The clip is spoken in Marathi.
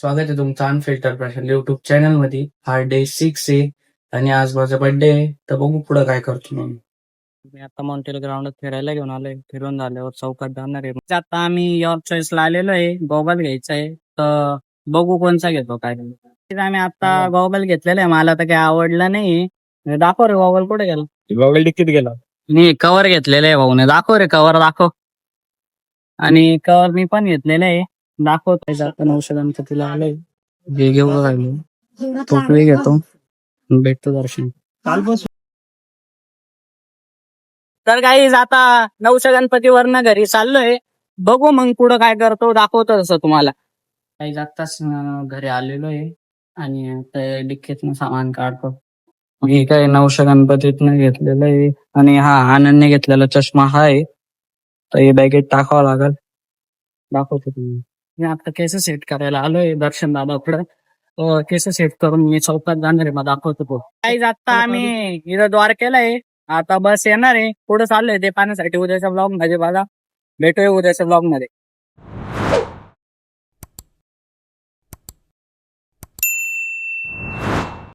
स्वागत आहे तुमचं अनफिल्टर प्रशांत युट्यूब चॅनल मध्ये. हा डे 6 आहे आणि आज माझा बर्थडे आहे. तर बघू पुढे काय करतो मग. मी आता माउंटेन ग्राउंडात फिरायला घेऊन आलोय. फिरून झाल्यावर चौकात जाणार आहे. आता आम्ही युअर चॉईसला आलेलो आहे. गॉगल घ्यायचा आहे, तर बघू कोणचा घेतो काय. आम्ही आता गॉगल घेतलेला आहे. मला तर काही आवडलं नाही. दाखव रे गॉगल कुठे गेला. गॉगल डिक्कीत गेला. मी कव्हर घेतलेलं आहे भाऊने. दाखव रे कव्हर दाखव. आणि कव्हर मी पण घेतलेलं आहे. दाखवतोय जाता 900 गणपतीला आलोय. हे घेऊ राहिलो. टोपी घेतो. भेटतो दर्शन. तर काही आता 900 गणपतीवरनं घरी चाललोय. बघू मग पुढं काय करतो, दाखवतो तसं तुम्हाला. काही जाताच घरी आलेलो आहे आणि ते डिक्कीतनं सामान काढतो. हे काय 900 गणपतीतनं घेतलेलं आहे आणि हा आनंदने घेतलेला चष्मा हा आहे. तर हे बॅगेत टाकावं लागल. दाखवतो तुम्ही. मी आता केस सेट करायला आलोय दर्शन दादाकडे. केस सेट करून मी चौकात जाणार आहे. मग दाखवतो तो काही आता आम्ही इथं द्वारकेला आहे. आता बस येणार आहे. पुढे चाललंय ते पाहण्यासाठी उद्याच्या ब्लॉग मध्ये बघा. भेटूया उद्याच्या ब्लॉग मध्ये.